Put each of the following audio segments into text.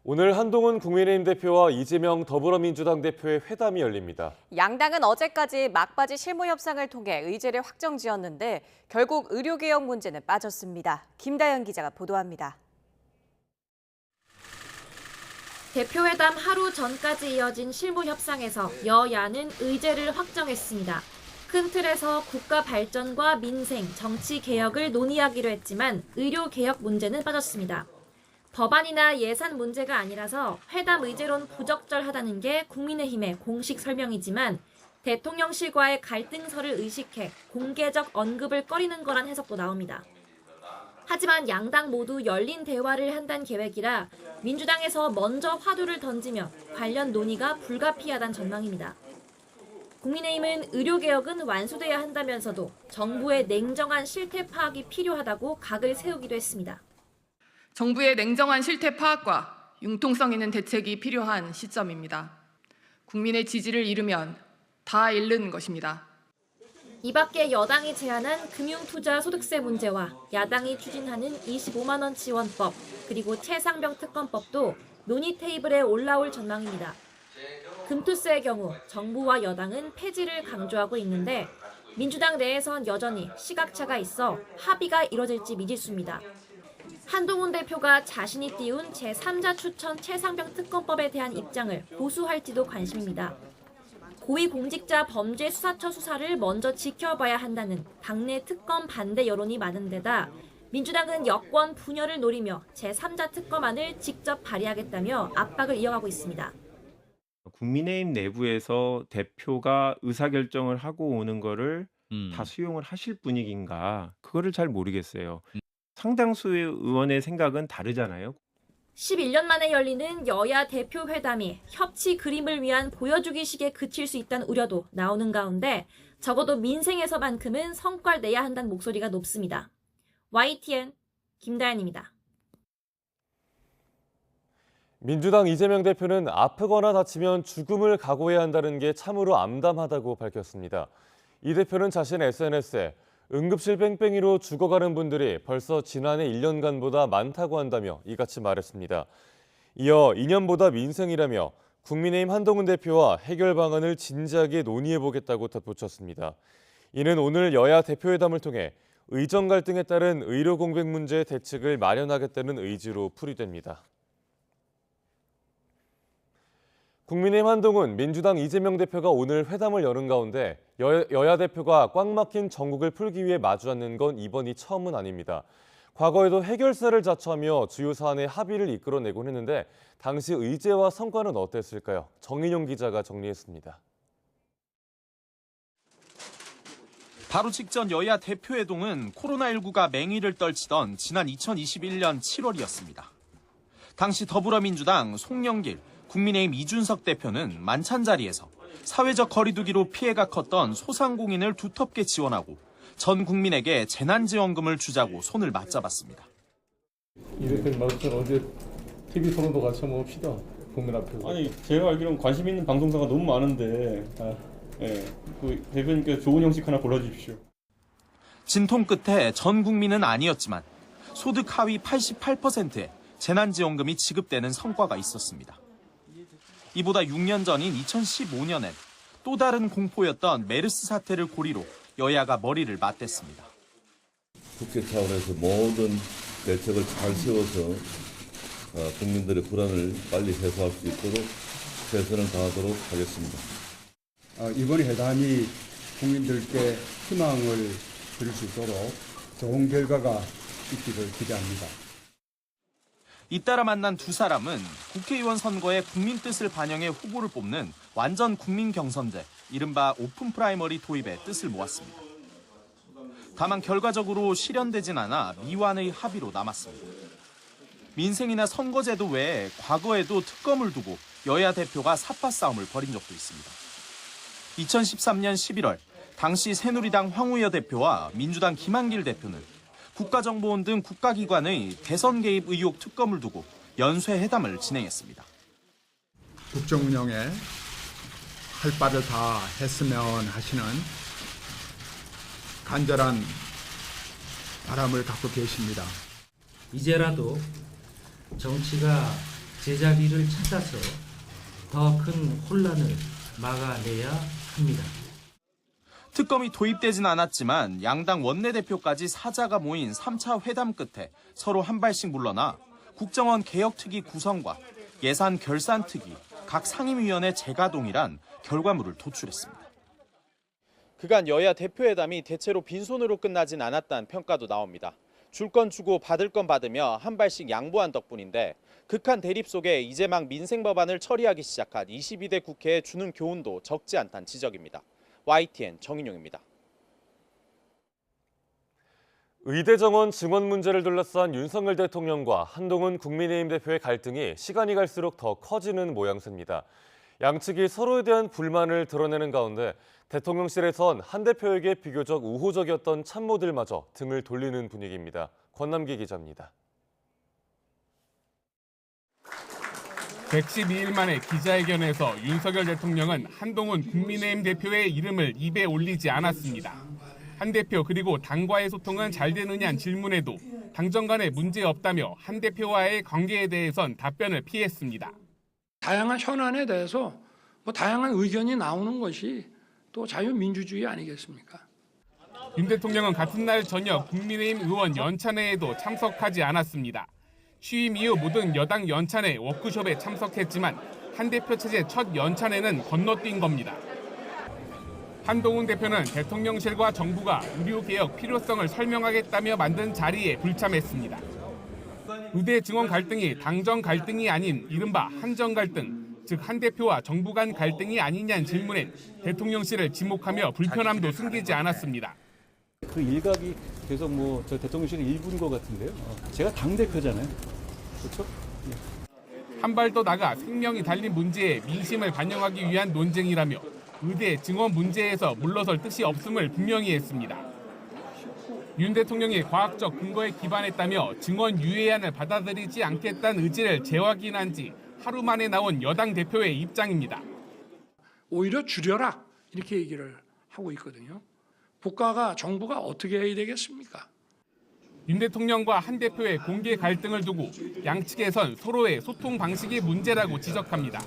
오늘 한동훈 국민의힘 대표와 이재명 더불어민주당 대표의 회담이 열립니다. 양당은 어제까지 막바지 실무 협상을 통해 의제를 확정지었는데 결국 의료개혁 문제는 빠졌습니다. 김다연 기자가 보도합니다. 대표회담 하루 전까지 이어진 실무 협상에서 여야는 의제를 확정했습니다. 큰 틀에서 국가 발전과 민생, 정치 개혁을 논의하기로 했지만 의료 개혁 문제는 빠졌습니다. 법안이나 예산 문제가 아니라서 회담 의제론 부적절하다는 게 국민의힘의 공식 설명이지만 대통령실과의 갈등설을 의식해 공개적 언급을 꺼리는 거란 해석도 나옵니다. 하지만 양당 모두 열린 대화를 한다는 계획이라 민주당에서 먼저 화두를 던지며 관련 논의가 불가피하다는 전망입니다. 국민의힘은 의료개혁은 완수돼야 한다면서도 정부의 냉정한 실태 파악이 필요하다고 각을 세우기도 했습니다. 정부의 냉정한 실태 파악과 융통성 있는 대책이 필요한 시점입니다. 국민의 지지를 잃으면 다 잃는 것입니다. 이 밖에 여당이 제안한 금융투자 소득세 문제와 야당이 추진하는 25만 원 지원법, 그리고 최상병 특검법도 논의 테이블에 올라올 전망입니다. 금투세의 경우 정부와 여당은 폐지를 강조하고 있는데 민주당 내에선 여전히 시각차가 있어 합의가 이뤄질지 미지수입니다. 한동훈 대표가 자신이 띄운 제3자 추천 최상병 특검법에 대한 입장을 고수할지도 관심입니다. 고위공직자 범죄수사처 수사를 먼저 지켜봐야 한다는 당내 특검 반대 여론이 많은 데다 민주당은 여권 분열을 노리며 제3자 특검안을 직접 발의하겠다며 압박을 이어가고 있습니다. 국민의힘 내부에서 대표가 의사결정을 하고 오는 거를 다 수용을 하실 분위기인가 그거를 잘 모르겠어요. 상당수의 의원의 생각은 다르잖아요. 11년 만에 열리는 여야 대표 회담이 협치 그림을 위한 보여주기식에 그칠 수 있다는 우려도 나오는 가운데 적어도 민생에서만큼은 성과를 내야 한다는 목소리가 높습니다. YTN 김다연입니다. 민주당 이재명 대표는 아프거나 다치면 죽음을 각오해야 한다는 게 참으로 암담하다고 밝혔습니다. 이 대표는 자신의 SNS에 응급실 뺑뺑이로 죽어가는 분들이 벌써 지난해 1년간보다 많다고 한다며 이같이 말했습니다. 이어 2년보다 민생이라며 국민의힘 한동훈 대표와 해결 방안을 진지하게 논의해보겠다고 덧붙였습니다. 이는 오늘 여야 대표회담을 통해 의정 갈등에 따른 의료 공백 문제 대책을 마련하겠다는 의지로 풀이됩니다. 국민의힘 한동훈, 민주당 이재명 대표가 오늘 회담을 여는 가운데 여야 대표가 꽉 막힌 정국을 풀기 위해 마주 앉는 건 이번이 처음은 아닙니다. 과거에도 해결사를 자처하며 주요 사안의 합의를 이끌어내곤 했는데 당시 의제와 성과는 어땠을까요? 정인용 기자가 정리했습니다. 바로 직전 여야 대표회동은 코로나19가 맹위를 떨치던 지난 2021년 7월이었습니다. 당시 더불어민주당 송영길, 국민의힘 이준석 대표는 만찬 자리에서 사회적 거리두기로 피해가 컸던 소상공인을 두텁게 지원하고 전 국민에게 재난지원금을 주자고 손을 맞잡았습니다. 이 대표님 말씀 어제 TV 토론도 같이 한번 합시다. 국민 앞에서. 아니 제가 알기로는 관심 있는 방송사가 너무 많은데 그 대표님께서 좋은 형식 하나 골라주십시오. 진통 끝에 전 국민은 아니었지만 소득 하위 88%에 재난지원금이 지급되는 성과가 있었습니다. 이보다 6년 전인 2015년엔 또 다른 공포였던 메르스 사태를 고리로 여야가 머리를 맞댔습니다. 국회 차원에서 모든 대책을 잘 세워서 국민들의 불안을 빨리 해소할 수 있도록 최선을 다하도록 하겠습니다. 이번 회담이 국민들께 희망을 드릴 수 있도록 좋은 결과가 있기를 기대합니다. 잇따라 만난 두 사람은 국회의원 선거에 국민 뜻을 반영해 후보를 뽑는 완전 국민 경선제, 이른바 오픈 프라이머리 도입에 뜻을 모았습니다. 다만 결과적으로 실현되진 않아 미완의 합의로 남았습니다. 민생이나 선거제도 외에 과거에도 특검을 두고 여야 대표가 삿바 싸움을 벌인 적도 있습니다. 2013년 11월 당시 새누리당 황우여 대표와 민주당 김한길 대표는 국가정보원 등 국가기관의 대선 개입 의혹 특검을 두고 연쇄 회담을 진행했습니다. 국정 운영에 할 바를 다 했으면 하시는 간절한 바람을 갖고 계십니다. 이제라도 정치가 제자리를 찾아서 더 큰 혼란을 막아내야 합니다. 특검이 도입되진 않았지만 양당 원내대표까지 사자가 모인 3차 회담 끝에 서로 한 발씩 물러나 국정원 개혁특위 구성과 예산 결산특위, 각 상임위원회 재가동이란 결과물을 도출했습니다. 그간 여야 대표회담이 대체로 빈손으로 끝나진 않았다는 평가도 나옵니다. 줄 건 주고 받을 건 받으며 한 발씩 양보한 덕분인데 극한 대립 속에 이제 막 민생 법안을 처리하기 시작한 22대 국회에 주는 교훈도 적지 않다는 지적입니다. YTN 정인용입니다. 의대 정원 증원 문제를 둘러싼 윤석열 대통령과 한동훈 국민의힘 대표의 갈등이 시간이 갈수록 더 커지는 모양새입니다. 양측이 서로에 대한 불만을 드러내는 가운데 대통령실에선 한 대표에게 비교적 우호적이었던 참모들마저 등을 돌리는 분위기입니다. 권남기 기자입니다. 112일 만에 기자회견에서 윤석열 대통령은 한동훈 국민의힘 대표의 이름을 입에 올리지 않았습니다. 한 대표 그리고 당과의 소통은 잘 되느냐는 질문에도 당정 간에 문제 없다며 한 대표와의 관계에 대해선 답변을 피했습니다. 다양한 현안에 대해서 다양한 의견이 나오는 것이 또 자유민주주의 아니겠습니까? 윤 대통령은 같은 날 저녁 국민의힘 의원 연찬회에도 참석하지 않았습니다. 취임 이후 모든 여당 연찬회 워크숍에 참석했지만 한 대표 체제 첫 연찬회는 건너뛴 겁니다. 한동훈 대표는 대통령실과 정부가 의료개혁 필요성을 설명하겠다며 만든 자리에 불참했습니다. 의대 증원 갈등이 당정 갈등이 아닌 이른바 한정 갈등, 즉 한 대표와 정부 간 갈등이 아니냐는 질문엔 대통령실을 지목하며 불편함도 숨기지 않았습니다. 그 일각이 계속 저 대통령실의 일부인 것 같은데요. 제가 당대표잖아요. 그렇죠? 한 발 더 나가 생명이 달린 문제에 민심을 반영하기 위한 논쟁이라며 의대 증원 문제에서 물러설 뜻이 없음을 분명히 했습니다. 윤 대통령이 과학적 근거에 기반했다며 증원 유예안을 받아들이지 않겠다는 의지를 재확인한 지 하루 만에 나온 여당 대표의 입장입니다. 오히려 줄여라 이렇게 얘기를 하고 있거든요. 국가가 정부가 어떻게 해야 되겠습니까? 윤 대통령과 한 대표의 공개 갈등을 두고 양측에선 서로의 소통 방식이 문제라고 지적합니다.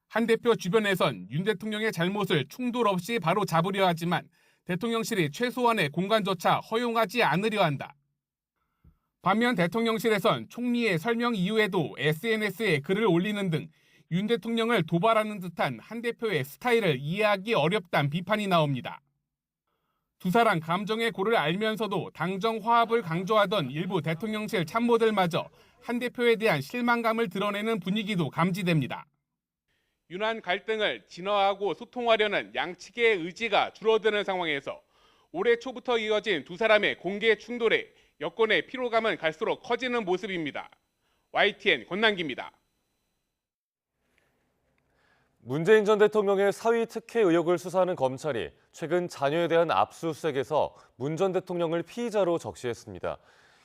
한 대표 주변에선 윤 대통령의 잘못을 충돌 없이 바로 잡으려 하지만 대통령실이 최소한의 공간조차 허용하지 않으려 한다. 반면 대통령실에선 총리의 설명 이후에도 SNS에 글을 올리는 등 윤 대통령을 도발하는 듯한 한 대표의 스타일을 이해하기 어렵다는 비판이 나옵니다. 두 사람 감정의 고를 알면서도 당정 화합을 강조하던 일부 대통령실 참모들마저 한 대표에 대한 실망감을 드러내는 분위기도 감지됩니다. 윤한 갈등을 진화하고 소통하려는 양측의 의지가 줄어드는 상황에서 올해 초부터 이어진 두 사람의 공개 충돌에 여권의 피로감은 갈수록 커지는 모습입니다. YTN 권남기입니다. 문재인 전 대통령의 사위 특혜 의혹을 수사하는 검찰이 최근 자녀에 대한 압수수색에서 문 전 대통령을 피의자로 적시했습니다.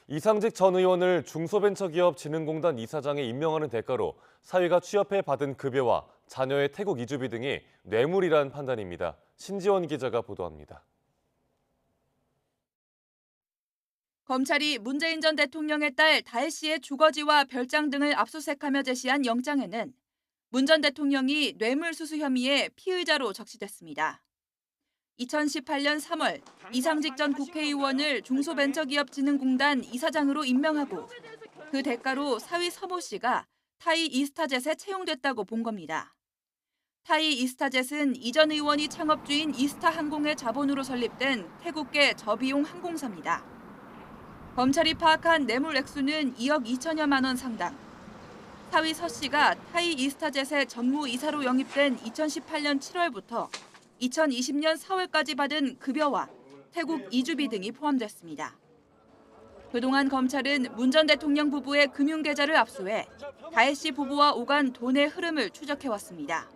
이상직 전 의원을 중소벤처기업진흥공단 이사장에 임명하는 대가로 사위가 취업해 받은 급여와 자녀의 태국 이주비 등이 뇌물이란 판단입니다. 신지원 기자가 보도합니다. 검찰이 문재인 전 대통령의 딸 다혜 씨의 주거지와 별장 등을 압수수색하며 제시한 영장에는 문 전 대통령이 뇌물수수 혐의에 피의자로 적시됐습니다. 2018년 3월 이상직 전 국회의원을 중소벤처기업진흥공단 이사장으로 임명하고 그 대가로 사위 서모 씨가 타이 이스타젯에 채용됐다고 본 겁니다. 타이 이스타젯은 이전 의원이 창업주인 이스타항공의 자본으로 설립된 태국계 저비용 항공사입니다. 검찰이 파악한 뇌물 액수는 2억 2천여만 원 상당. 사위 서 씨가 타이 이스타젯의 전무이사로 영입된 2018년 7월부터 2020년 4월까지 받은 급여와 태국 이주비 등이 포함됐습니다. 그동안 검찰은 문 전 대통령 부부의 금융계좌를 압수해 다혜 씨 부부와 오간 돈의 흐름을 추적해왔습니다.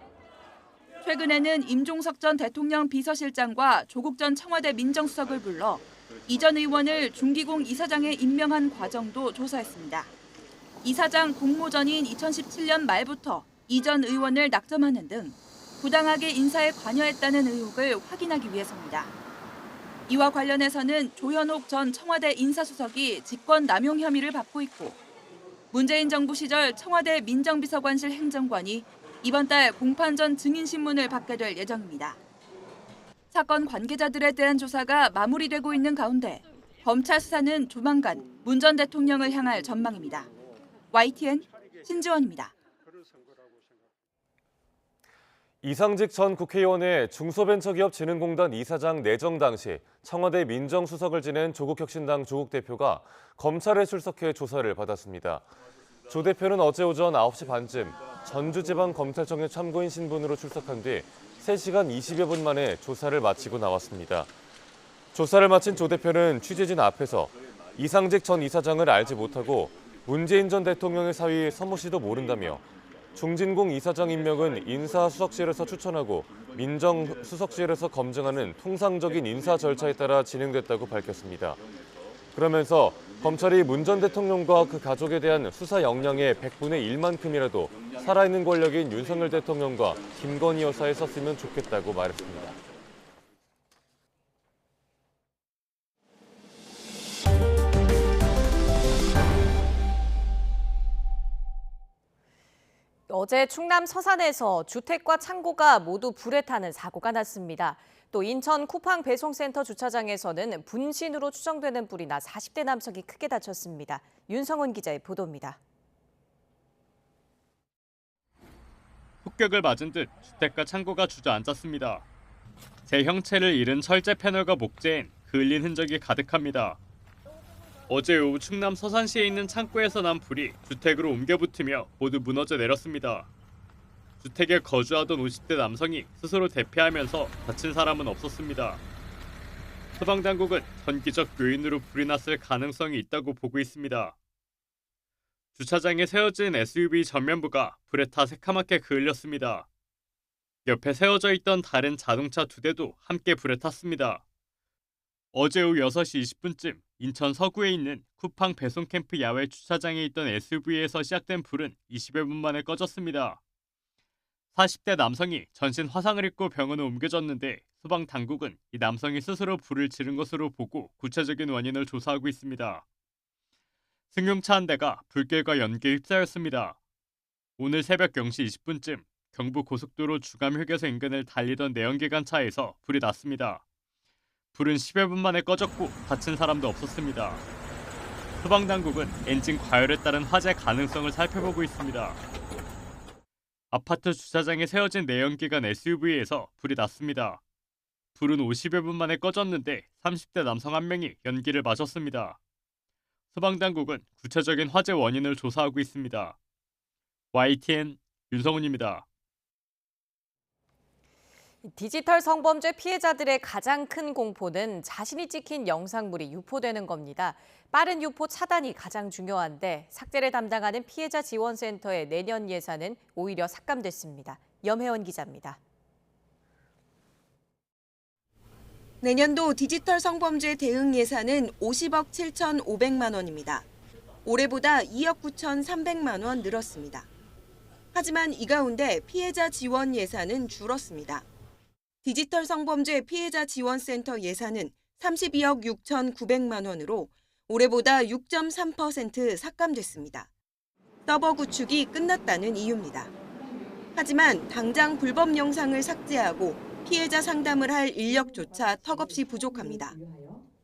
최근에는 임종석 전 대통령 비서실장과 조국 전 청와대 민정수석을 불러 이전 의원을 중기공 이사장에 임명한 과정도 조사했습니다. 이사장 공모전인 2017년 말부터 이전 의원을 낙점하는 등 부당하게 인사에 관여했다는 의혹을 확인하기 위해서입니다. 이와 관련해서는 조현옥 전 청와대 인사수석이 직권 남용 혐의를 받고 있고 문재인 정부 시절 청와대 민정비서관실 행정관이 이번 달 공판 전 증인신문을 받게 될 예정입니다. 사건 관계자들에 대한 조사가 마무리되고 있는 가운데 검찰 수사는 조만간 문 전 대통령을 향할 전망입니다. YTN 신지원입니다. 이상직 전 국회의원의 중소벤처기업진흥공단 이사장 내정 당시 청와대 민정수석을 지낸 조국혁신당 조국 대표가 검찰에 출석해 조사를 받았습니다. 조 대표는 어제 오전 9시 반쯤 전주지방검찰청의 참고인 신분으로 출석한 뒤 3시간 20여 분 만에 조사를 마치고 나왔습니다. 조사를 마친 조 대표는 취재진 앞에서 이상직 전 이사장을 알지 못하고 문재인 전 대통령의 사위 서모 씨도 모른다며 중진공 이사장 임명은 인사수석실에서 추천하고 민정수석실에서 검증하는 통상적인 인사 절차에 따라 진행됐다고 밝혔습니다. 그러면서 검찰이 문 전 대통령과 그 가족에 대한 수사 역량의 100분의 1만큼이라도 살아있는 권력인 윤석열 대통령과 김건희 여사에 썼으면 좋겠다고 말했습니다. 어제 충남 서산에서 주택과 창고가 모두 불에 타는 사고가 났습니다. 또 인천 쿠팡 배송센터 주차장에서는 분신으로 추정되는 불이 나 40대 남성이 크게 다쳤습니다. 윤성훈 기자의 보도입니다. 폭격을 맞은 듯 주택과 창고가 주저앉았습니다. 제 형체를 잃은 철제 패널과 목재엔 그을린 흔적이 가득합니다. 어제 오후 충남 서산시에 있는 창고에서 난 불이 주택으로 옮겨 붙으며 모두 무너져 내렸습니다. 주택에 거주하던 50대 남성이 스스로 대피하면서 다친 사람은 없었습니다. 소방당국은 전기적 요인으로 불이 났을 가능성이 있다고 보고 있습니다. 주차장에 세워진 SUV 전면부가 불에 타 새카맣게 그을렸습니다. 옆에 세워져 있던 다른 자동차 2대도 함께 불에 탔습니다. 어제 오후 6시 20분쯤 인천 서구에 있는 쿠팡 배송캠프 야외 주차장에 있던 SUV에서 시작된 불은 20여 분 만에 꺼졌습니다. 40대 남성이 전신 화상을 입고 병원에 옮겨졌는데 소방당국은 이 남성이 스스로 불을 지른 것으로 보고 구체적인 원인을 조사하고 있습니다. 승용차 한 대가 불길과 연기에 휩싸였습니다. 오늘 새벽 0시 20분쯤 경부 고속도로 주감휴게소 인근을 달리던 내연기관차에서 불이 났습니다. 불은 10여 분 만에 꺼졌고 다친 사람도 없었습니다. 소방당국은 엔진 과열에 따른 화재 가능성을 살펴보고 있습니다. 아파트 주차장에 세워진 내연기관 SUV에서 불이 났습니다. 불은 50여 분 만에 꺼졌는데 30대 남성 한 명이 연기를 마셨습니다. 소방당국은 구체적인 화재 원인을 조사하고 있습니다. YTN 윤성훈입니다. 디지털 성범죄 피해자들의 가장 큰 공포는 자신이 찍힌 영상물이 유포되는 겁니다. 빠른 유포 차단이 가장 중요한데 삭제를 담당하는 피해자 지원센터의 내년 예산은 오히려 삭감됐습니다. 염혜원 기자입니다. 내년도 디지털 성범죄 대응 예산은 50억 7,500만 원입니다. 올해보다 2억 9,300만 원 늘었습니다. 하지만 이 가운데 피해자 지원 예산은 줄었습니다. 디지털 성범죄 피해자 지원센터 예산은 32억 6,900만 원으로 올해보다 6.3% 삭감됐습니다. 서버 구축이 끝났다는 이유입니다. 하지만 당장 불법 영상을 삭제하고 피해자 상담을 할 인력조차 턱없이 부족합니다.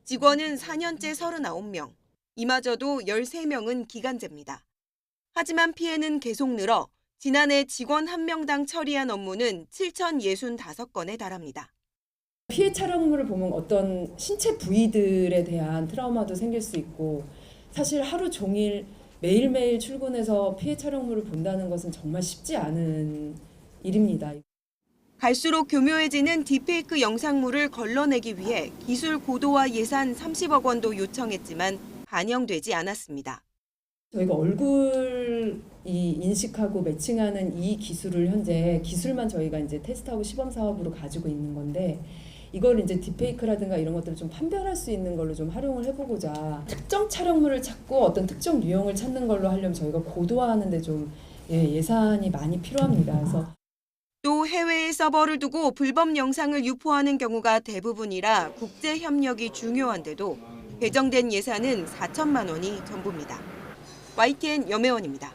직원은 4년째 39명, 이마저도 13명은 기간제입니다. 하지만 피해는 계속 늘어 지난해 직원 1명당 처리한 업무는 7,065건에 달합니다. 피해 촬영물을 보면 어떤 신체 부위들에 대한 트라우마도 생길 수 있고 사실 하루 종일 매일매일 출근해서 피해 촬영물을 본다는 것은 정말 쉽지 않은 일입니다. 갈수록 교묘해지는 딥페이크 영상물을 걸러내기 위해 기술 고도화 예산 30억 원도 요청했지만 반영되지 않았습니다. 저희가 얼굴이 인식하고 매칭하는 이 기술을 현재 기술만 저희가 이제 테스트하고 시범 사업으로 가지고 있는 건데 이걸 이제 딥페이크라든가 이런 것들을 좀 판별할 수 있는 걸로 좀 활용을 해보고자 특정 촬영물을 찾고 어떤 특정 유형을 찾는 걸로 하려면 저희가 고도화하는데 좀 예산이 많이 필요합니다. 그래서 또 해외에 서버를 두고 불법 영상을 유포하는 경우가 대부분이라 국제 협력이 중요한데도 배정된 예산은 4천만 원이 전부입니다. YTN 염혜원입니다.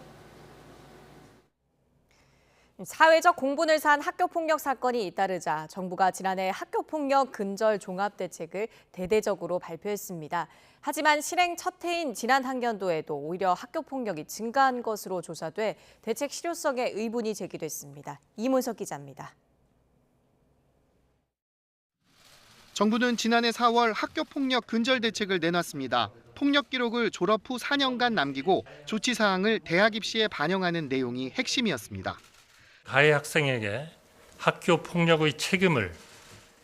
사회적 공분을 산 학교폭력 사건이 잇따르자 정부가 지난해 학교폭력 근절 종합대책을 대대적으로 발표했습니다. 하지만 실행 첫 해인 지난 학년도에도 오히려 학교폭력이 증가한 것으로 조사돼 대책 실효성에 의문이 제기됐습니다. 이문석 기자입니다. 정부는 지난해 4월 학교폭력 근절 대책을 내놨습니다. 폭력 기록을 졸업 후 4년간 남기고 조치 사항을 대학 입시에 반영하는 내용이 핵심이었습니다. 가해 학생에게 학교 폭력의 책임을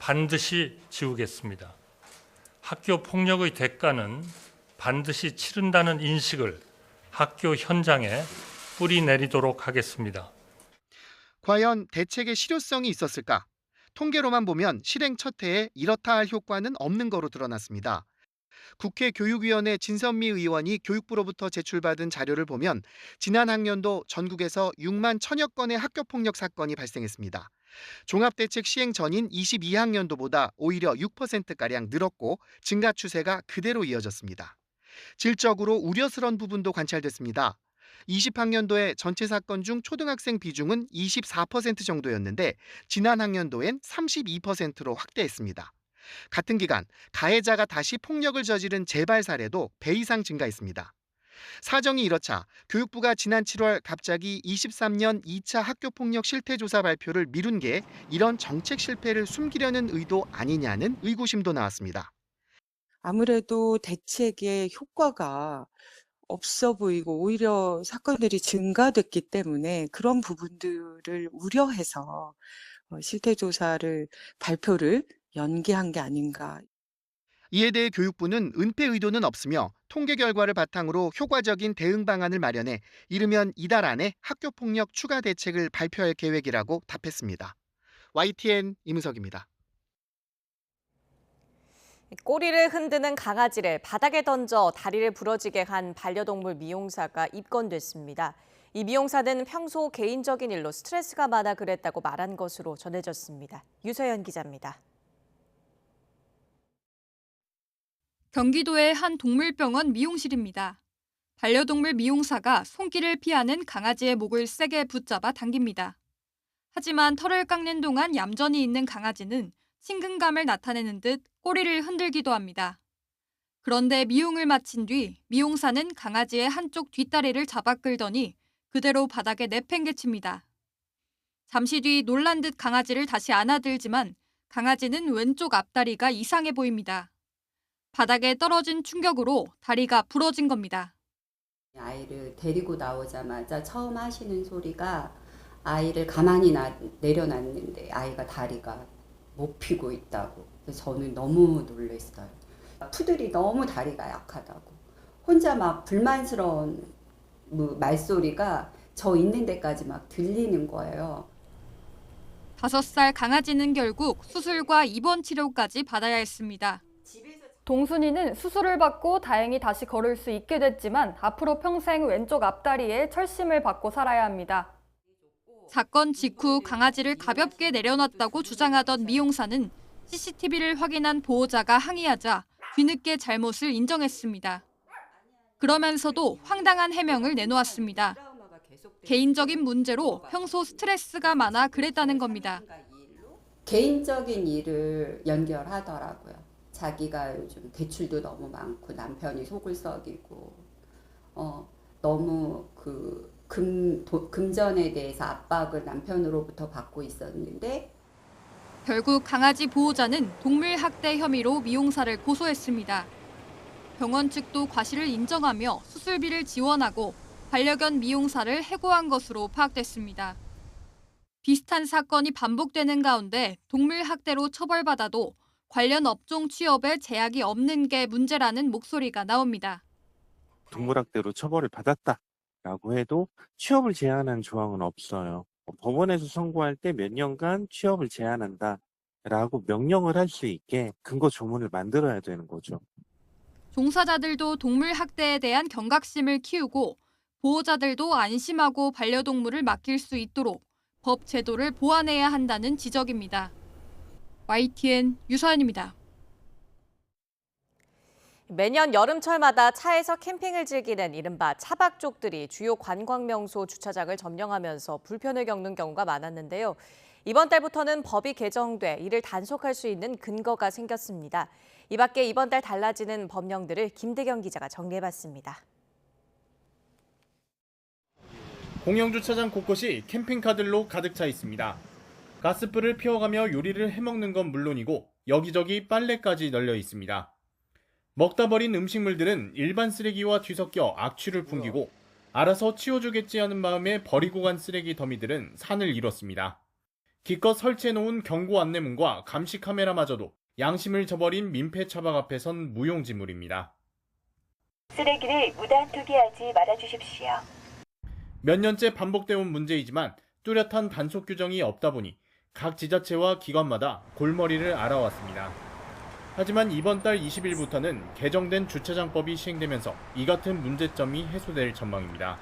반드시 지우겠습니다. 학교 폭력의 대가는 반드시 치른다는 인식을 학교 현장에 뿌리내리도록 하겠습니다. 과연 대책의 실효성이 있었을까? 통계로만 보면 실행 첫 해에 이렇다 할 효과는 없는 거로 드러났습니다. 국회 교육위원회 진선미 의원이 교육부로부터 제출받은 자료를 보면 지난 학년도 전국에서 6만 1천여 건의 학교폭력 사건이 발생했습니다. 종합대책 시행 전인 22학년도보다 오히려 6%가량 늘었고 증가 추세가 그대로 이어졌습니다. 질적으로 우려스러운 부분도 관찰됐습니다. 20학년도에 전체 사건 중 초등학생 비중은 24% 정도였는데 지난 학년도엔 32%로 확대했습니다. 같은 기간 가해자가 다시 폭력을 저지른 재발 사례도 배 이상 증가했습니다. 사정이 이렇자 교육부가 지난 7월 갑자기 23년 2차 학교폭력 실태조사 발표를 미룬 게 이런 정책 실패를 숨기려는 의도 아니냐는 의구심도 나왔습니다. 아무래도 대책의 효과가 없어 보이고 오히려 사건들이 증가됐기 때문에 그런 부분들을 우려해서 실태조사를 발표를 연기한 게 아닌가. 이에 대해 교육부는 은폐 의도는 없으며 통계 결과를 바탕으로 효과적인 대응 방안을 마련해 이르면 이달 안에 학교폭력 추가 대책을 발표할 계획이라고 답했습니다. YTN 이문석입니다. 꼬리를 흔드는 강아지를 바닥에 던져 다리를 부러지게 한 반려동물 미용사가 입건됐습니다. 이 미용사는 평소 개인적인 일로 스트레스가 많아 그랬다고 말한 것으로 전해졌습니다. 유서연 기자입니다. 경기도의 한 동물병원 미용실입니다. 반려동물 미용사가 손길을 피하는 강아지의 목을 세게 붙잡아 당깁니다. 하지만 털을 깎는 동안 얌전히 있는 강아지는 친근감을 나타내는 듯 꼬리를 흔들기도 합니다. 그런데 미용을 마친 뒤 미용사는 강아지의 한쪽 뒷다리를 잡아 끌더니 그대로 바닥에 내팽개칩니다. 잠시 뒤 놀란 듯 강아지를 다시 안아들지만 강아지는 왼쪽 앞다리가 이상해 보입니다. 바닥에 떨어진 충격으로 다리가 부러진 겁니다. 아이를 데리고 나오자마자 처음 하시는 소리가 아이를 가만히 내려놨는데 아이가 다리가 못 펴고 있다고. 그래서 저는 너무 놀랐어요. 푸들이 너무 다리가 약하다고. 혼자 막 불만스러운 말소리가 저 있는 데까지 막 들리는 거예요. 5살 강아지는 결국 수술과 입원 치료까지 받아야 했습니다. 동순이는 수술을 받고 다행히 다시 걸을 수 있게 됐지만 앞으로 평생 왼쪽 앞다리에 철심을 받고 살아야 합니다. 사건 직후 강아지를 가볍게 내려놨다고 주장하던 미용사는 CCTV를 확인한 보호자가 항의하자 뒤늦게 잘못을 인정했습니다. 그러면서도 황당한 해명을 내놓았습니다. 개인적인 문제로 평소 스트레스가 많아 그랬다는 겁니다. 개인적인 일을 연결하더라고요. 자기가 요즘 대출도 너무 많고 남편이 속을 썩이고 너무 금전에 대해서 압박을 남편으로부터 받고 있었는데 결국 강아지 보호자는 동물 학대 혐의로 미용사를 고소했습니다. 병원 측도 과실을 인정하며 수술비를 지원하고 반려견 미용사를 해고한 것으로 파악됐습니다. 비슷한 사건이 반복되는 가운데 동물 학대로 처벌받아도 관련 업종 취업에 제약이 없는 게 문제라는 목소리가 나옵니다. 동물학대로 처벌을 받았다라고 해도 취업을 제한한 조항은 없어요. 법원에서 선고할 때 몇 년간 취업을 제한한다라고 명령을 할 수 있게 근거 조문을 만들어야 되는 거죠. 종사자들도 동물 학대에 대한 경각심을 키우고 보호자들도 안심하고 반려동물을 맡길 수 있도록 법 제도를 보완해야 한다는 지적입니다. YTN 유서연입니다. 매년 여름철마다 차에서 캠핑을 즐기는 이른바 차박족들이 주요 관광명소 주차장을 점령하면서 불편을 겪는 경우가 많았는데요. 이번 달부터는 법이 개정돼 이를 단속할 수 있는 근거가 생겼습니다. 이 밖에 이번 달 달라지는 법령들을 김대경 기자가 정리해봤습니다. 공영주차장 곳곳이 캠핑카들로 가득 차 있습니다. 가스불을 피워가며 요리를 해먹는 건 물론이고 여기저기 빨래까지 널려 있습니다. 먹다 버린 음식물들은 일반 쓰레기와 뒤섞여 악취를 풍기고 알아서 치워주겠지 하는 마음에 버리고 간 쓰레기 더미들은 산을 이뤘습니다. 기껏 설치해놓은 경고 안내문과 감시 카메라마저도 양심을 저버린 민폐 차박 앞에 선 무용지물입니다. 쓰레기를 무단 투기하지 말아주십시오. 몇 년째 반복되어 온 문제이지만 뚜렷한 단속 규정이 없다 보니 각 지자체와 기관마다 골머리를 앓아왔습니다. 하지만 이번 달 20일부터는 개정된 주차장법이 시행되면서 이 같은 문제점이 해소될 전망입니다.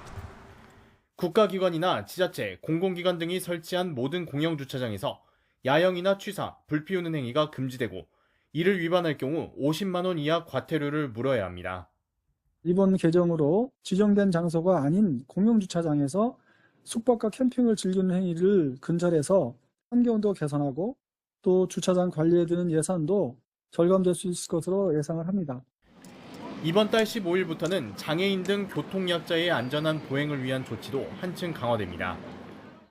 국가기관이나 지자체, 공공기관 등이 설치한 모든 공영주차장에서 야영이나 취사, 불 피우는 행위가 금지되고 이를 위반할 경우 50만 원 이하 과태료를 물어야 합니다. 이번 개정으로 지정된 장소가 아닌 공용주차장에서 숙박과 캠핑을 즐기는 행위를 근절해서 환경도 개선하고 또 주차장 관리에 드는 예산도 절감될 수 있을 것으로 예상을 합니다. 이번 달 15일부터는 장애인 등 교통약자의 안전한 보행을 위한 조치도 한층 강화됩니다.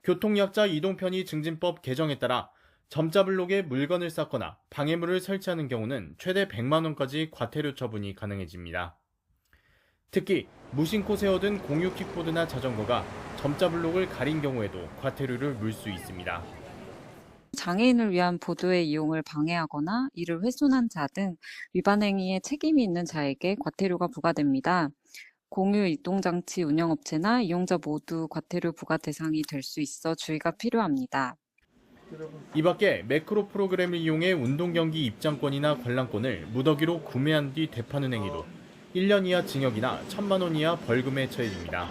교통약자 이동편의 증진법 개정에 따라 점자블록에 물건을 쌓거나 방해물을 설치하는 경우는 최대 100만 원까지 과태료 처분이 가능해집니다. 특히 무심코 세워둔 공유 킥보드나 자전거가 점자블록을 가린 경우에도 과태료를 물 수 있습니다. 장애인을 위한 보도의 이용을 방해하거나 이를 훼손한 자 등 위반 행위에 책임이 있는 자에게 과태료가 부과됩니다. 공유 이동장치 운영업체나 이용자 모두 과태료 부과 대상이 될 수 있어 주의가 필요합니다. 이 밖에 매크로 프로그램을 이용해 운동경기 입장권이나 관람권을 무더기로 구매한 뒤 되파는 행위도 1년 이하 징역이나 1,000만 원 이하 벌금에 처해집니다.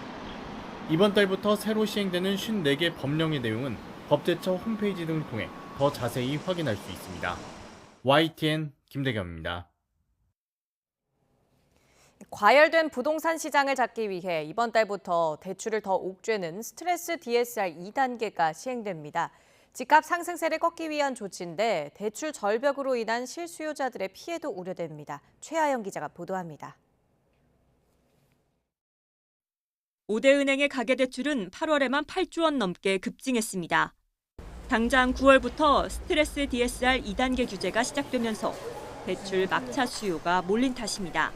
이번 달부터 새로 시행되는 54개 법령의 내용은 법제처 홈페이지 등을 통해 더 자세히 확인할 수 있습니다. YTN 김대겸입니다. 과열된 부동산 시장을 잡기 위해 이번 달부터 대출을 더 옥죄는 스트레스 DSR 2단계가 시행됩니다. 집값 상승세를 꺾기 위한 조치인데 대출 절벽으로 인한 실수요자들의 피해도 우려됩니다. 최하영 기자가 보도합니다. 5대 은행의 가계대출은 8월에만 8조 원 넘게 급증했습니다. 당장 9월부터 스트레스 DSR 2단계 규제가 시작되면서 대출 막차 수요가 몰린 탓입니다.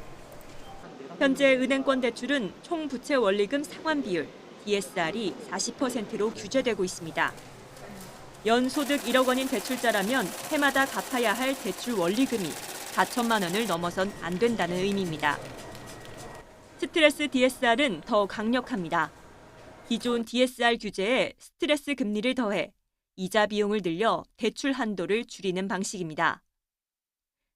현재 은행권 대출은 총 부채 원리금 상환 비율 DSR이 40%로 규제되고 있습니다. 연소득 1억 원인 대출자라면 해마다 갚아야 할 대출 원리금이 4천만 원을 넘어선 안 된다는 의미입니다. 스트레스 DSR은 더 강력합니다. 기존 DSR 규제에 스트레스 금리를 더해 이자 비용을 늘려 대출 한도를 줄이는 방식입니다.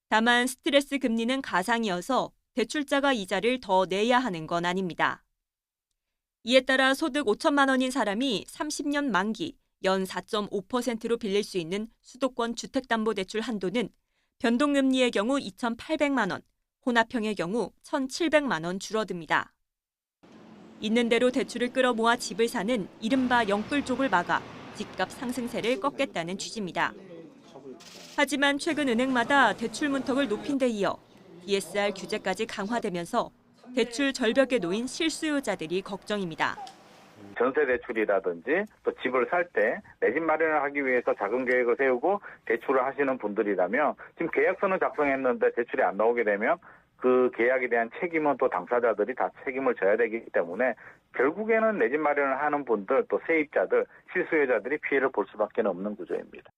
다만 스트레스 금리는 가상이어서 대출자가 이자를 더 내야 하는 건 아닙니다. 이에 따라 소득 5천만 원인 사람이 30년 만기 연 4.5%로 빌릴 수 있는 수도권 주택담보대출 한도는 변동금리의 경우 2,800만 원, 혼합형의 경우 1,700만 원 줄어듭니다. 있는 대로 대출을 끌어모아 집을 사는 이른바 영끌족을 막아 집값 상승세를 꺾겠다는 취지입니다. 하지만 최근 은행마다 대출 문턱을 높인 데 이어 DSR 규제까지 강화되면서 대출 절벽에 놓인 실수요자들이 걱정입니다. 전세 대출이라든지 또 집을 살 때 내 집 마련을 하기 위해서 자금 계획을 세우고 대출을 하시는 분들이라면 지금 계약서는 작성했는데 대출이 안 나오게 되면 그 계약에 대한 책임은 또 당사자들이 다 책임을 져야 되기 때문에 결국에는 내 집 마련을 하는 분들 또 세입자들, 실수요자들이 피해를 볼 수밖에 없는 구조입니다.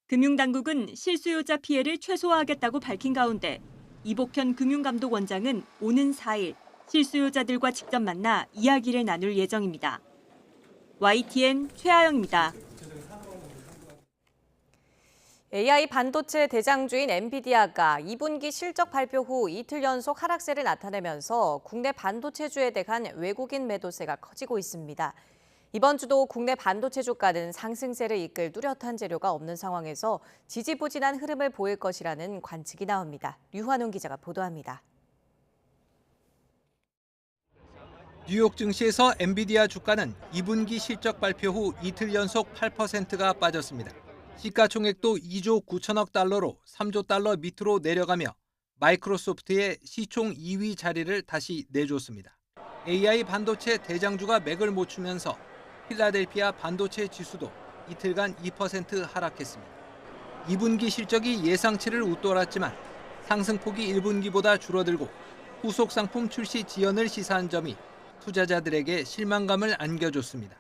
금융당국은 실수요자 피해를 최소화하겠다고 밝힌 가운데 이복현 금융감독원장은 오는 4일 실수요자들과 직접 만나 이야기를 나눌 예정입니다. YTN 최하영입니다. AI 반도체 대장주인 엔비디아가 2분기 실적 발표 후 이틀 연속 하락세를 나타내면서 국내 반도체주에 대한 외국인 매도세가 커지고 있습니다. 이번 주도 국내 반도체 주가는 상승세를 이끌 뚜렷한 재료가 없는 상황에서 지지부진한 흐름을 보일 것이라는 관측이 나옵니다. 류환웅 기자가 보도합니다. 뉴욕 증시에서 엔비디아 주가는 2분기 실적 발표 후 이틀 연속 8%가 빠졌습니다. 시가총액도 2조 9천억 달러로 3조 달러 밑으로 내려가며 마이크로소프트의 시총 2위 자리를 다시 내줬습니다. AI 반도체 대장주가 맥을 못 추면서 필라델피아 반도체 지수도 이틀간 2% 하락했습니다. 2분기 실적이 예상치를 웃돌았지만 상승폭이 1분기보다 줄어들고 후속 상품 출시 지연을 시사한 점이 투자자들에게 실망감을 안겨줬습니다.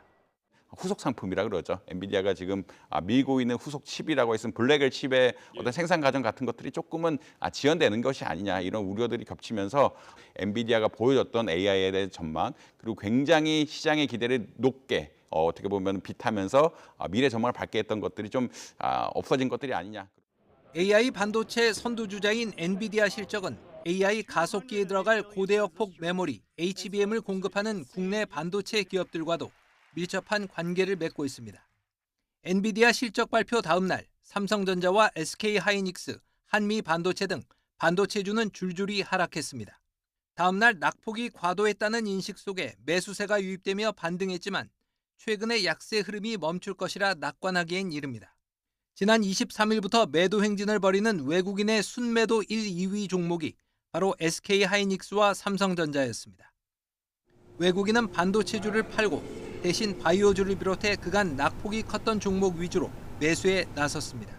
후속 상품이라 그러죠. 엔비디아가 지금 밀고 있는 후속 칩이라고 했으면 블랙엘 칩의 어떤 생산 과정 같은 것들이 조금은 지연되는 것이 아니냐 이런 우려들이 겹치면서 엔비디아가 보여줬던 AI에 대한 전망 그리고 굉장히 시장의 기대를 높게 어떻게 보면 빗하면서 미래 전망을 밝게 했던 것들이 좀 없어진 것들이 아니냐. AI 반도체 선두주자인 엔비디아 실적은 AI 가속기에 들어갈 고대역폭 메모리 HBM을 공급하는 국내 반도체 기업들과도 밀접한 관계를 맺고 있습니다. 엔비디아 실적 발표 다음 날 삼성전자와 SK하이닉스, 한미반도체 등 반도체주는 줄줄이 하락했습니다. 다음 날 낙폭이 과도했다는 인식 속에 매수세가 유입되며 반등했지만 최근에 약세 흐름이 멈출 것이라 낙관하기엔 이릅니다. 지난 23일부터 매도 행진을 벌이는 외국인의 순매도 1, 2위 종목이 바로 SK하이닉스와 삼성전자였습니다. 외국인은 반도체주를 팔고 대신 바이오주를 비롯해 그간 낙폭이 컸던 종목 위주로 매수에 나섰습니다.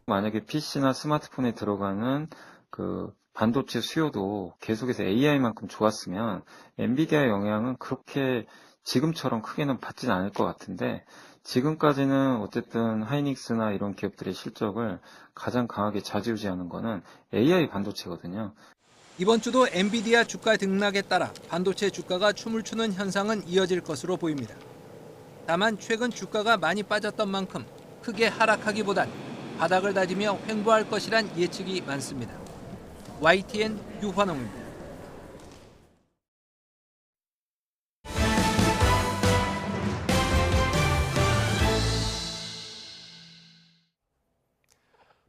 만약에 PC나 스마트폰에 들어가는 그 반도체 수요도 계속해서 AI만큼 좋았으면 엔비디아의 영향은 그렇게 지금처럼 크게는 받지는 않을 것 같은데 지금까지는 어쨌든 하이닉스나 이런 기업들의 실적을 가장 강하게 좌지우지하는 거는 AI 반도체거든요. 이번 주도 엔비디아 주가 등락에 따라 반도체 주가가 춤을 추는 현상은 이어질 것으로 보입니다. 다만 최근 주가가 많이 빠졌던 만큼 크게 하락하기보단 바닥을 다지며 횡보할 것이란 예측이 많습니다. YTN 유환홍입니다.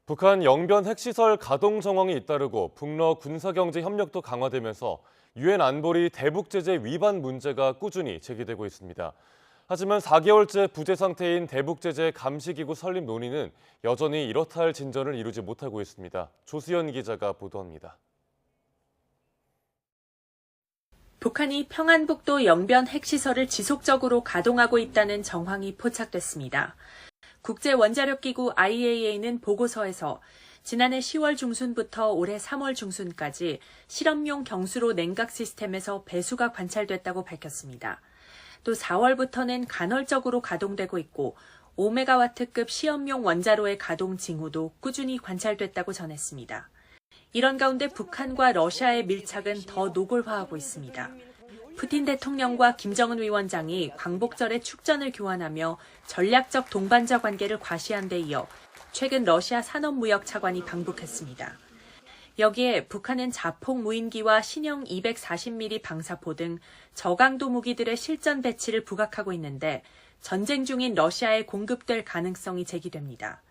북한 영변 핵시설 가동 정황이 잇따르고 북러 군사경제 협력도 강화되면서 유엔 안보리 대북 제재 위반 문제가 꾸준히 제기되고 있습니다. 하지만 4개월째 부재 상태인 대북 제재 감시기구 설립 논의는 여전히 이렇다 할 진전을 이루지 못하고 있습니다. 조수연 기자가 보도합니다. 북한이 평안북도 영변 핵시설을 지속적으로 가동하고 있다는 정황이 포착됐습니다. 국제원자력기구 IAEA는 보고서에서 지난해 10월 중순부터 올해 3월 중순까지 실험용 경수로 냉각 시스템에서 배수가 관찰됐다고 밝혔습니다. 또 4월부터는 간헐적으로 가동되고 있고 5메가와트급 시험용 원자로의 가동 징후도 꾸준히 관찰됐다고 전했습니다. 이런 가운데 북한과 러시아의 밀착은 더 노골화하고 있습니다. 푸틴 대통령과 김정은 위원장이 광복절에 축전을 교환하며 전략적 동반자 관계를 과시한 데 이어 최근 러시아 산업무역 차관이 방북했습니다. 여기에 북한은 자폭 무인기와 신형 240mm 방사포 등 저강도 무기들의 실전 배치를 부각하고 있는데 전쟁 중인 러시아에 공급될 가능성이 제기됩니다.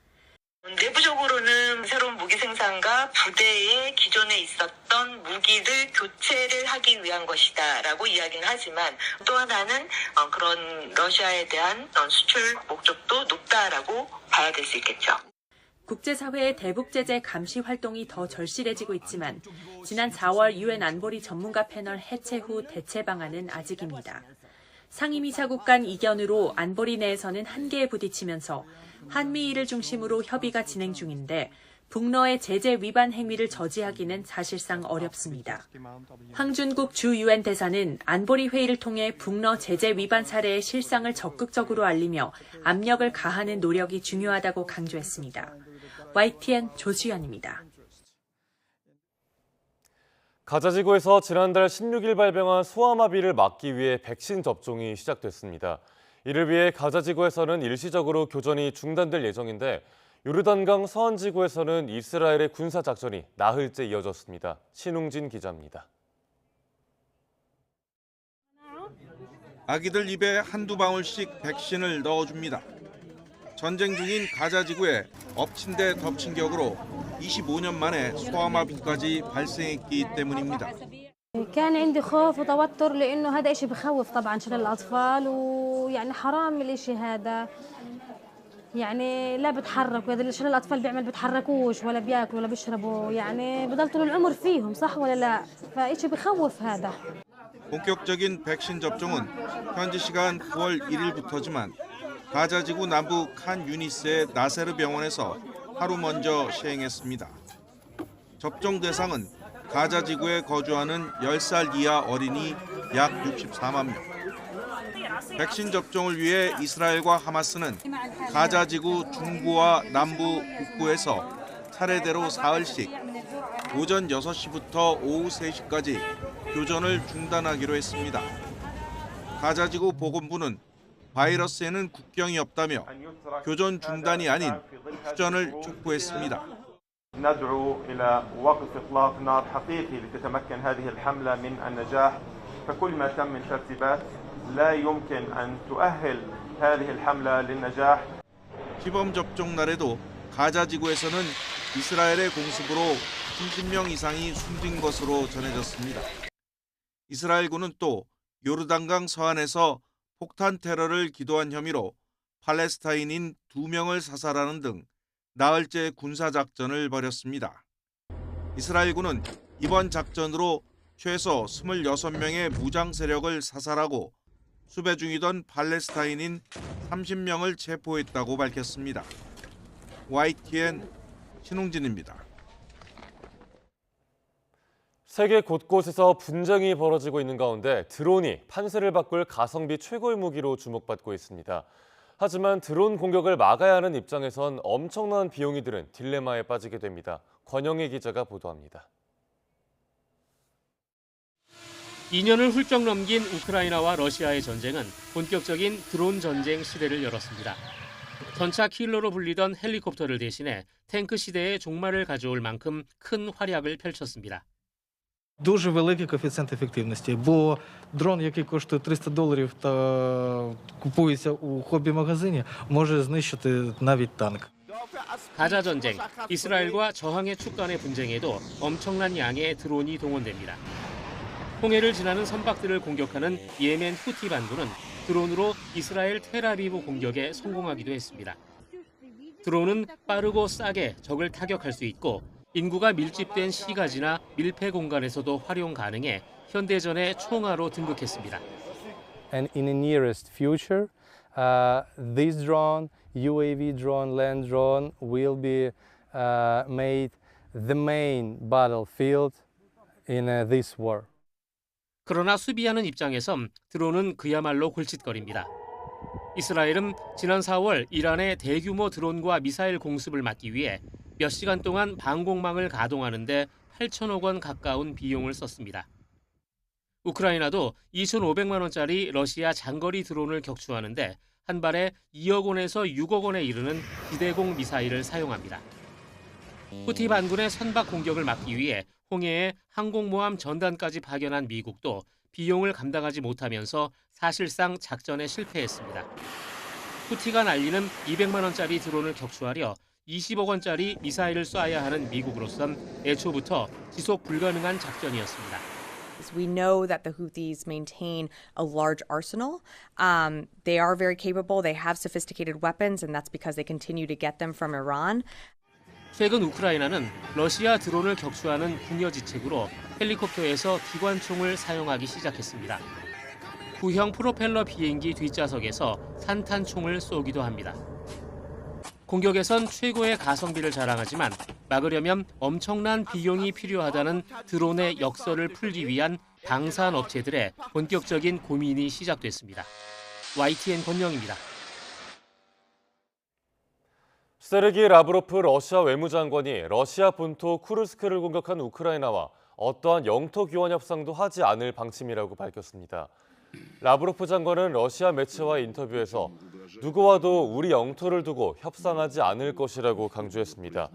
내부적으로는 새로운 무기 생산과 부대에 기존에 있었던 무기를 교체를 하기 위한 것이다라고 이야기는 하지만 또 하나는 그런 러시아에 대한 수출 목적도 높다라고 봐야 될 수 있겠죠. 국제사회의 대북 제재 감시 활동이 더 절실해지고 있지만 지난 4월 유엔 안보리 전문가 패널 해체 후 대체 방안은 아직입니다. 상임이사국 간 이견으로 안보리 내에서는 한계에 부딪히면서 한미일을 중심으로 협의가 진행 중인데 북러의 제재 위반 행위를 저지하기는 사실상 어렵습니다. 황준국 주 유엔 대사는 안보리 회의를 통해 북러 제재 위반 사례의 실상을 적극적으로 알리며 압력을 가하는 노력이 중요하다고 강조했습니다. YTN 조수연입니다. 가자지구에서 지난달 16일 발병한 소아마비를 막기 위해 백신 접종이 시작됐습니다. 이를 위해 가자지구에서는 일시적으로 교전이 중단될 예정인데 요르단강 서안지구에서는 이스라엘의 군사작전이 나흘째 이어졌습니다. 신웅진 기자입니다. 아기들 입에 한두 방울씩 백신을 넣어줍니다. 전쟁 중인 가자지구에 엎친 데 덮친 격으로 25년 만에 소아마비까지 발생했기 때문입니다. كان عندي خوف وتوتر لأنه هذا إشي بخوف طبعا شلل الأطفال ويعني حرام الإشي هذا يعني لا بتحركوا هذا شلل الأطفال بيعمل بتحركوش ولا بياكلوا ولا بيشربوا يعني بضل طول العمر فيهم صح ولا لا فإشي بخوف هذا. 본격적인 백신 접종은 현지 시간 9월 1일부터지만 가자지구 남부 칸 유니스의 나세르 병원에서 하루 먼저 시행했습니다. 접종 대상은 가자지구에 거주하는 10살 이하 어린이 약 64만 명. 백신 접종을 위해 이스라엘과 하마스는 가자지구 중부와 남부 북부에서 차례대로 사흘씩 오전 6시부터 오후 3시까지 교전을 중단하기로 했습니다. 가자지구 보건부는 바이러스에는 국경이 없다며 교전 중단이 아닌 휴전을 촉구했습니다. ندعو إلى وقف إطلاق نار حقيقي لتتمكن هذه الحملة من النجاح فكل ما تم من ترتيبات لا يمكن أن تؤهل هذه الحملة للنجاح. 시범 접종 날에도 가자지구에서는 이스라엘의 공습으로 30명 이상이 숨진 것으로 전해졌습니다. 이스라엘군은 또 요르단강 서안에서 폭탄 테러를 기도한 혐의로 팔레스타인인 2명을 사살하는 등 나흘째 군사작전을 벌였습니다. 이스라엘군은 이번 작전으로 최소 26명의 무장 세력을 사살하고 수배 중이던 팔레스타인인 30명을 체포했다고 밝혔습니다. YTN 신웅진입니다. 세계 곳곳에서 분쟁이 벌어지고 있는 가운데 드론이 판세를 바꿀 가성비 최고의 무기로 주목받고 있습니다. 하지만 드론 공격을 막아야 하는 입장에선 엄청난 비용이 드는 딜레마에 빠지게 됩니다. 권영희 기자가 보도합니다. 2년을 훌쩍 넘긴 우크라이나와 러시아의 전쟁은 본격적인 드론 전쟁 시대를 열었습니다. 전차 킬러로 불리던 헬리콥터를 대신해 탱크 시대의 종말을 가져올 만큼 큰 활약을 펼쳤습니다. Дуже великий коефіцієнт ефективності, бо дрон, який коштує $300 та купується у хобі-магазині, може знищити навіть танк. 가자 전쟁, 이스라엘과 저항의 축간의 분쟁에도 엄청난 양의 드론이 동원됩니다. 홍해를 지나는 선박들을 공격하는 예멘 후티 반군은 드론으로 이스라엘 텔아비브 공격에 성공하기도 했습니다. 드론은 빠르고 싸게 적을 타격할 수 있고 인구가 밀집된 시가지나 밀폐 공간에서도 활용 가능해 현대전의 총알로 등극했습니다. And in the nearest future, this drone, UAV drone, land drone, will be made the main battlefield in this war. 그러나 수비하는 입장에선 드론은 그야말로 골칫거리입니다. 이스라엘은 지난 4월 이란의 대규모 드론과 미사일 공습을 막기 위해 몇 시간 동안 방공망을 가동하는 데 8천억 원 가까운 비용을 썼습니다. 우크라이나도 2,500만 원짜리 러시아 장거리 드론을 격추하는데 한 발에 2억 원에서 6억 원에 이르는 기대공 미사일을 사용합니다. 후티 반군의 선박 공격을 막기 위해 홍해에 항공모함 전단까지 파견한 미국도 비용을 감당하지 못하면서 사실상 작전에 실패했습니다. 후티가 날리는 200만 원짜리 드론을 격추하려 20억 원짜리 미사일을 쏴야 하는 미국으로선 애초부터 지속 불가능한 작전이었습니다. We know that the Houthis maintain a large arsenal. They are very capable. They have sophisticated weapons, and that's because they continue to get them from Iran. 최근 우크라이나는 러시아 드론을 격추하는 궁여지책으로 헬리콥터에서 기관총을 사용하기 시작했습니다. 구형 프로펠러 비행기 뒷좌석에서 산탄총을 쏘기도 합니다. 공격에선 최고의 가성비를 자랑하지만 막으려면 엄청난 비용이 필요하다는 드론의 역설을 풀기 위한 방산 업체들의 본격적인 고민이 시작됐습니다. YTN 권영입니다. 세르기 라브로프 러시아 외무장관이 러시아 본토 쿠르스크를 공격한 우크라이나와 어떠한 영토 교환 협상도 하지 않을 방침이라고 밝혔습니다. 라브로프 장관은 러시아 매체와의 인터뷰에서 누구와도 우리 영토를 두고 협상하지 않을 것이라고 강조했습니다.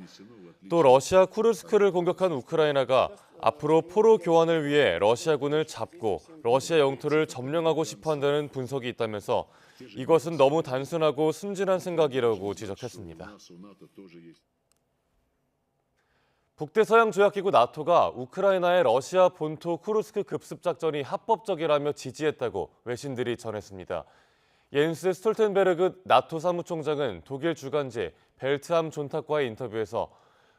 또 러시아 쿠르스크를 공격한 우크라이나가 앞으로 포로 교환을 위해 러시아군을 잡고 러시아 영토를 점령하고 싶어 한다는 분석이 있다면서 이것은 너무 단순하고 순진한 생각이라고 지적했습니다. 북대서양조약기구 나토가 우크라이나의 러시아 본토 쿠르스크 급습 작전이 합법적이라며 지지했다고 외신들이 전했습니다. 옌스 스톨텐베르그 나토 사무총장은 독일 주간지 벨트함 존탁과의 인터뷰에서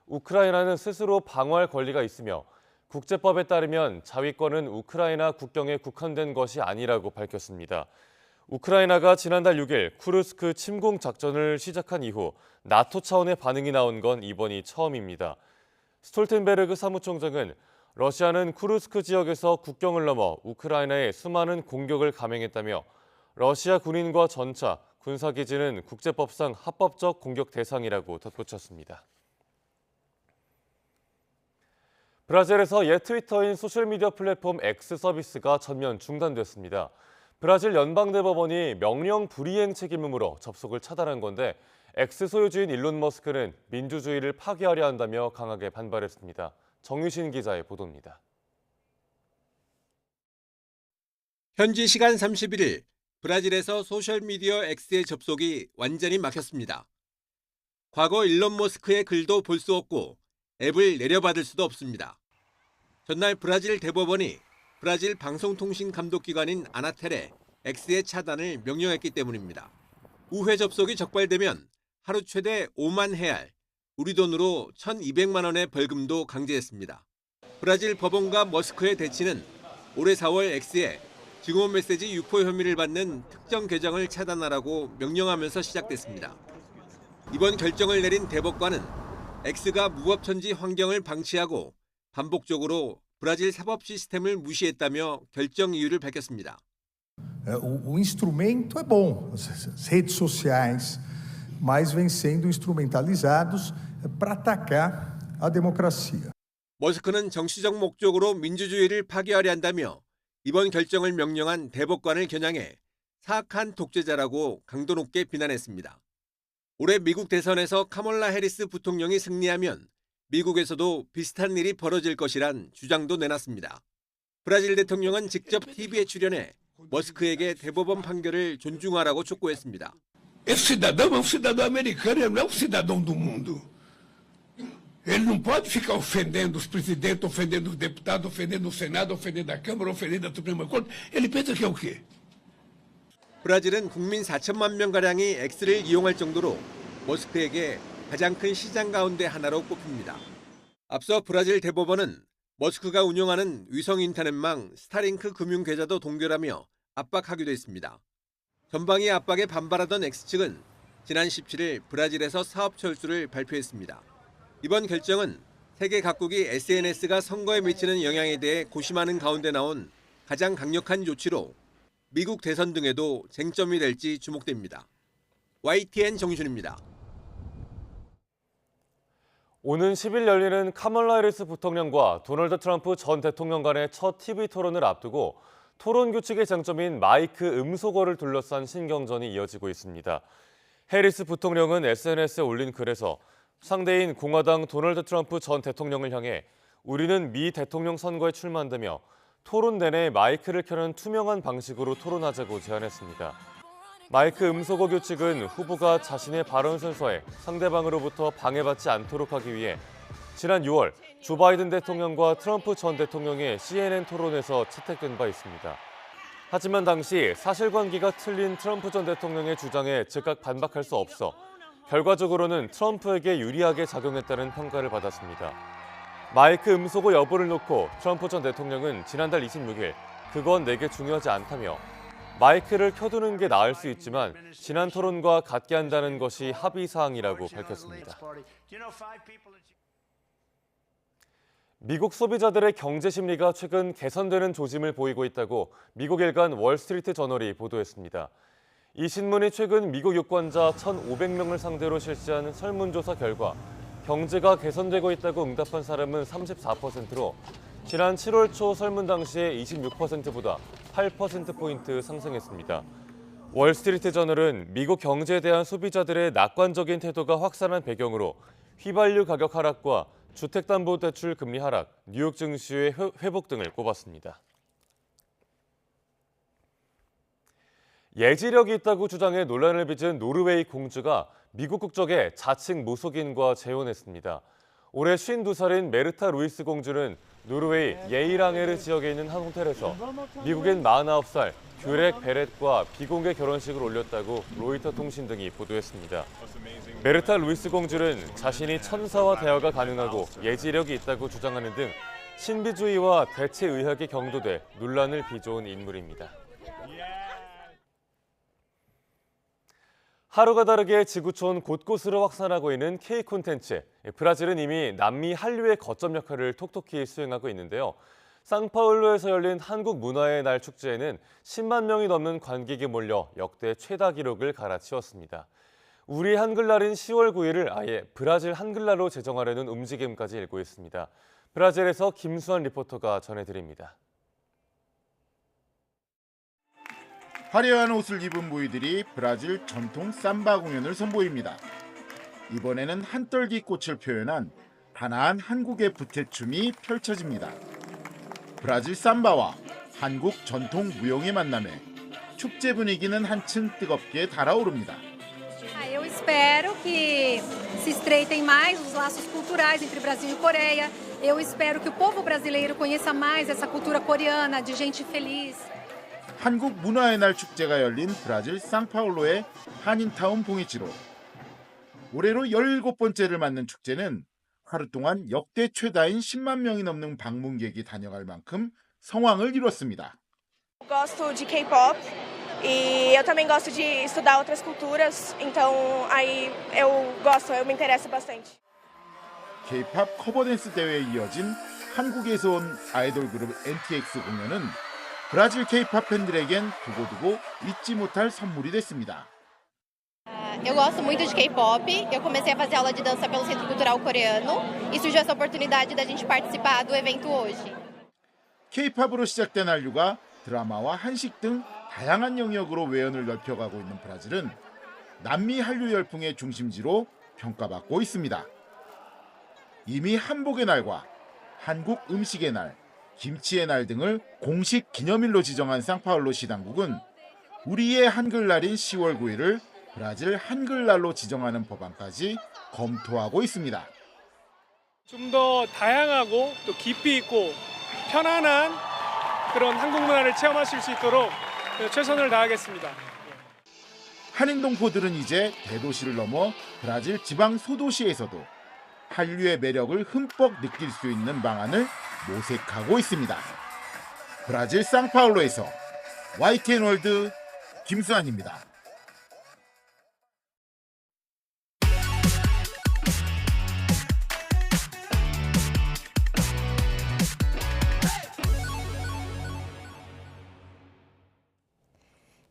우크라이나는 스스로 방어할 권리가 있으며 국제법에 따르면 자위권은 우크라이나 국경에 국한된 것이 아니라고 밝혔습니다. 우크라이나가 지난달 6일 쿠르스크 침공 작전을 시작한 이후 나토 차원의 반응이 나온 건 이번이 처음입니다. 스톨텐베르그 사무총장은 러시아는 쿠르스크 지역에서 국경을 넘어 우크라이나에 수많은 공격을 감행했다며 러시아 군인과 전차, 군사기지는 국제법상 합법적 공격 대상이라고 덧붙였습니다. 브라질에서 옛 트위터인 소셜미디어 플랫폼 X 서비스가 전면 중단됐습니다. 브라질 연방대법원이 명령 불이행 책임 의무로 접속을 차단한 건데 X 소유주인 일론 머스크는 민주주의를 파괴하려 한다며 강하게 반발했습니다. 정유신 기자의 보도입니다. 현지 시간 31일 브라질에서 소셜미디어 X의 접속이 완전히 막혔습니다. 과거 일론 머스크의 글도 볼 수 없고 앱을 내려받을 수도 없습니다. 전날 브라질 대법원이 브라질 방송통신감독기관인 아나텔에 X의 차단을 명령했기 때문입니다. 우회 접속이 적발되면 하루 최대 5만 헤알, 우리 돈으로 1,200만 원의 벌금도 강제했습니다. 브라질 법원과 머스크의 대치는 올해 4월 X에 증오 메시지 유포 혐의를 받는 특정 계정을 차단하라고 명령하면서 시작됐습니다. 이번 결정을 내린 대법관은 X가 무법천지 환경을 방치하고 반복적으로 브라질 사법 시스템을 무시했다며 결정 이유를 밝혔습니다. O instrumento é bom, as redes sociais, mas vêm sendo instrumentalizados para atacar a democracia. 머스크는 정치적 목적으로 민주주의를 파괴하려 한다며 이번 결정을 명령한 대법관을 겨냥해 사악한 독재자라고 강도 높게 비난했습니다. 올해 미국 대선에서 카멀라 해리스 부통령이 승리하면 미국에서도 비슷한 일이 벌어질 것이란 주장도 내놨습니다. 브라질 대통령은 직접 TV에 출연해 머스크에게 대법원 판결을 존중하라고 촉구했습니다. Esse cidadão é cidadão americano, ele não é cidadão do mundo. Ele não pode ficar ofendendo os presidentes, ofendendo os deputados, ofendendo o Senado, ofendendo a Câmara, ofendendo a Suprema Corte. Ele pensa que é o quê? 브라질은 국민 4천만 명가량이 X를 이용할 정도로 머스크에게 가장 큰 시장 가운데 하나로 꼽힙니다. 앞서 브라질 대법원은 머스크가 운영하는 위성 인터넷망 스타링크 금융 계좌도 동결하며 압박하기도 했습니다. 전방위 압박에 반발하던 X측은 지난 17일 브라질에서 사업 철수를 발표했습니다. 이번 결정은 세계 각국이 SNS가 선거에 미치는 영향에 대해 고심하는 가운데 나온 가장 강력한 조치로 미국 대선 등에도 쟁점이 될지 주목됩니다. YTN 정유준입니다. 오는 10일 열리는 카멀라 해리스 부통령과 도널드 트럼프 전 대통령 간의 첫 TV 토론을 앞두고 토론 규칙의 쟁점인 마이크 음소거를 둘러싼 신경전이 이어지고 있습니다. 해리스 부통령은 SNS에 올린 글에서 상대인 공화당 도널드 트럼프 전 대통령을 향해 우리는 미 대통령 선거에 출마한다며 토론 내내 마이크를 켜는 투명한 방식으로 토론하자고 제안했습니다. 마이크 음소거 규칙은 후보가 자신의 발언 순서에 상대방으로부터 방해받지 않도록 하기 위해 지난 6월 조 바이든 대통령과 트럼프 전 대통령의 CNN 토론에서 채택된 바 있습니다. 하지만 당시 사실관계가 틀린 트럼프 전 대통령의 주장에 즉각 반박할 수 없어 결과적으로는 트럼프에게 유리하게 작용했다는 평가를 받았습니다. 마이크 음소거 여부를 놓고 트럼프 전 대통령은 지난달 26일 그건 내게 중요하지 않다며 마이크를 켜두는 게 나을 수 있지만 지난 토론과 같게 한다는 것이 합의 사항이라고 밝혔습니다. 미국 소비자들의 경제 심리가 최근 개선되는 조짐을 보이고 있다고 미국 일간 월스트리트 저널이 보도했습니다. 이 신문이 최근 미국 유권자 1,500명을 상대로 실시한 설문조사 결과 경제가 개선되고 있다고 응답한 사람은 34%로 지난 7월 초 설문 당시에 26%보다 8%포인트 상승했습니다. 월스트리트 저널은 미국 경제에 대한 소비자들의 낙관적인 태도가 확산한 배경으로 휘발유 가격 하락과 주택담보대출 금리 하락, 뉴욕 증시의 회복 등을 꼽았습니다. 예지력이 있다고 주장해 논란을 빚은 노르웨이 공주가 미국 국적의 자칭 무속인과 재혼했습니다. 올해 52살인 메르타 루이스 공주는 노르웨이 예이랑에르 지역에 있는 한 호텔에서 미국인 49살 규렉 베렛과 비공개 결혼식을 올렸다고 로이터 통신 등이 보도했습니다. 메르타 루이스 공주는 자신이 천사와 대화가 가능하고 예지력이 있다고 주장하는 등 신비주의와 대체의학에 경도돼 논란을 빚어온 인물입니다. 하루가 다르게 지구촌 곳곳으로 확산하고 있는 K 콘텐츠. 브라질은 이미 남미 한류의 거점 역할을 톡톡히 수행하고 있는데요. 상파울루에서 열린 한국 문화의 날 축제에는 10만 명이 넘는 관객이 몰려 역대 최다 기록을 갈아치웠습니다. 우리 한글날인 10월 9일을 아예 브라질 한글날로 제정하려는 움직임까지 일고 있습니다. 브라질에서 김수환 리포터가 전해드립니다. 화려한 옷을 입은 무희들이 브라질 전통 삼바 공연을 선보입니다. 이번에는 한떨기 꽃을 표현한 단아한 한국의 부채춤이 펼쳐집니다. 브라질 삼바와 한국 전통 무용의 만남에 축제 분위기는 한층 뜨겁게 달아오릅니다. Eu espero que se estreitem mais os laços culturais entre Brasil e Coreia. Eu espero que o povo brasileiro conheça mais essa cultura coreana de gente feliz. 한국 문화의 날 축제가 열린 브라질 상파울루의 한인타운 봉이치로 올해로 17번째를 맞는 축제는 하루 동안 역대 최다인 10만 명이 넘는 방문객이 다녀갈 만큼 성황을 이뤘습니다. Gosto de K-pop e eu também gosto de estudar outras culturas, então aí eu me interesso bastante. K-pop 커버댄스 대회에 이어진 한국에서 온 아이돌 그룹 NTX 공연은 브라질 K-pop 팬들에겐 두고두고 잊지 못할 선물이 됐습니다. Eu gosto muito de K-pop. Eu comecei a fazer aula de dança pelo Centro Cultural Coreano e surgiu essa oportunidade da gente participar do evento hoje. K-팝으로 시작된 한류가 드라마와 한식 등 다양한 영역으로 외연을 넓혀가고 있는 브라질은 남미 한류 열풍의 중심지로 평가받고 있습니다. 이미 한복의 날과 한국 음식의 날, 김치의 날 등을 공식 기념일로 지정한 상파울루 시당국은 우리의 한글날인 10월 9일을 브라질 한글날로 지정하는 법안까지 검토하고 있습니다. 좀 더 다양하고 또 깊이 있고 편안한 그런 한국 문화를 체험하실 수 있도록 최선을 다하겠습니다. 한인동포들은 이제 대도시를 넘어 브라질 지방 소도시에서도 한류의 매력을 흠뻑 느낄 수 있는 방안을 모색하고 있습니다. 브라질 상파울루에서 YTN월드 김수환입니다.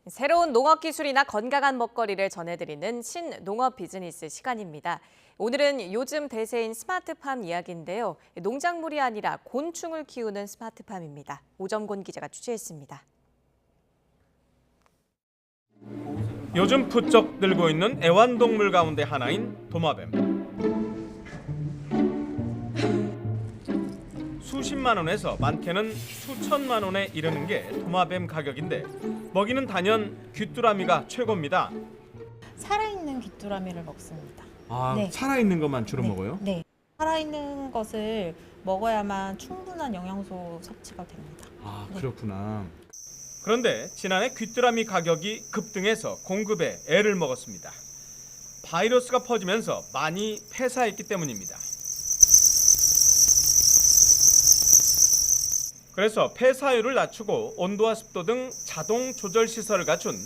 새로운 농업 기술이나 건강한 먹거리를 전해드리는 신농업 비즈니스 시간입니다. 오늘은 요즘 대세인 스마트팜 이야기인데요. 농작물이 아니라 곤충을 키우는 스마트팜입니다. 오정곤 기자가 취재했습니다. 요즘 부쩍 늘고 있는 애완동물 가운데 하나인 도마뱀. 수십만 원에서 많게는 수천만 원에 이르는 게 도마뱀 가격인데 먹이는 단연 귀뚜라미가 최고입니다. 살아있는 귀뚜라미를 먹습니다. 아, 네. 살아있는 것만 주로 네. 먹어요? 네. 살아있는 것을 먹어야만 충분한 영양소 섭취가 됩니다. 아, 네. 그렇구나. 그런데 지난해 귀뚜라미 가격이 급등해서 공급에 애를 먹었습니다. 바이러스가 퍼지면서 많이 폐사했기 때문입니다. 그래서 폐사율을 낮추고 온도와 습도 등 자동 조절 시설을 갖춘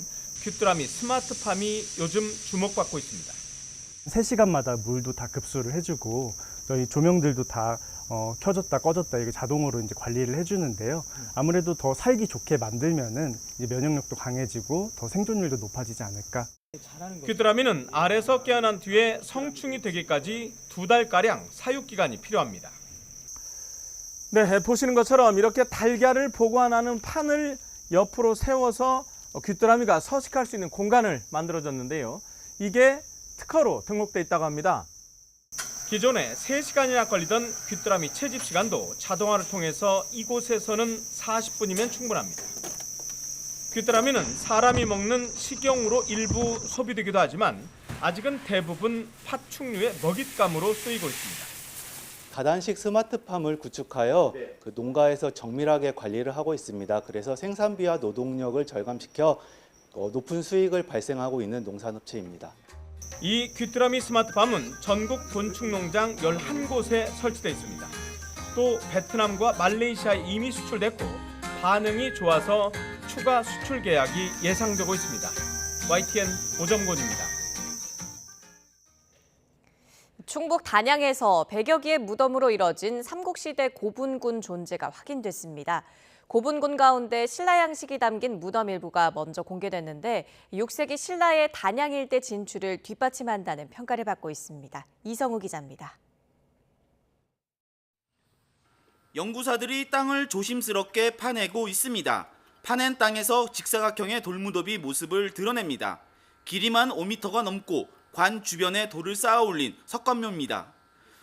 귀뚜라미 스마트팜이 요즘 주목받고 있습니다. 3시간마다 물도 다 급수를 해주고 저희 조명들도 다 켜졌다 꺼졌다 이게 자동으로 이제 관리를 해주는데요. 아무래도 더 살기 좋게 만들면은 이제 면역력도 강해지고 더 생존율도 높아지지 않을까. 귀뚜라미는 알에서 깨어난 뒤에 성충이 되기까지 2달가량 사육 기간이 필요합니다. 네, 보시는 것처럼 이렇게 달걀을 보관하는 판을 옆으로 세워서 귀뚜라미가 서식할 수 있는 공간을 만들어졌는데요. 이게 특허로 등록돼 있다고 합니다. 기존에 3시간이나 걸리던 귀뚜라미 채집 시간도 자동화를 통해서 이곳에서는 40분이면 충분합니다. 귀뚜라미는 사람이 먹는 식용으로 일부 소비되기도 하지만 아직은 대부분 파충류의 먹잇감으로 쓰이고 있습니다. 4단식 스마트팜을 구축하여 그 농가에서 정밀하게 관리를 하고 있습니다. 그래서 생산비와 노동력을 절감시켜 높은 수익을 발생하고 있는 농산업체입니다. 이 귀뚜라미 스마트팜은 전국 곤충농장 11곳에 설치되어 있습니다. 또 베트남과 말레이시아에 이미 수출됐고 반응이 좋아서 추가 수출 계약이 예상되고 있습니다. YTN 오정곤입니다. 충북 단양에서 100여 개의 무덤으로 이뤄진 삼국시대 고분군 존재가 확인됐습니다. 고분군 가운데 신라 양식이 담긴 무덤 일부가 먼저 공개됐는데 6세기 신라의 단양 일대 진출을 뒷받침한다는 평가를 받고 있습니다. 이성우 기자입니다. 연구사들이 땅을 조심스럽게 파내고 있습니다. 파낸 땅에서 직사각형의 돌무덤이 모습을 드러냅니다. 길이만 5m가 넘고 관 주변에 돌을 쌓아 올린 석관묘입니다.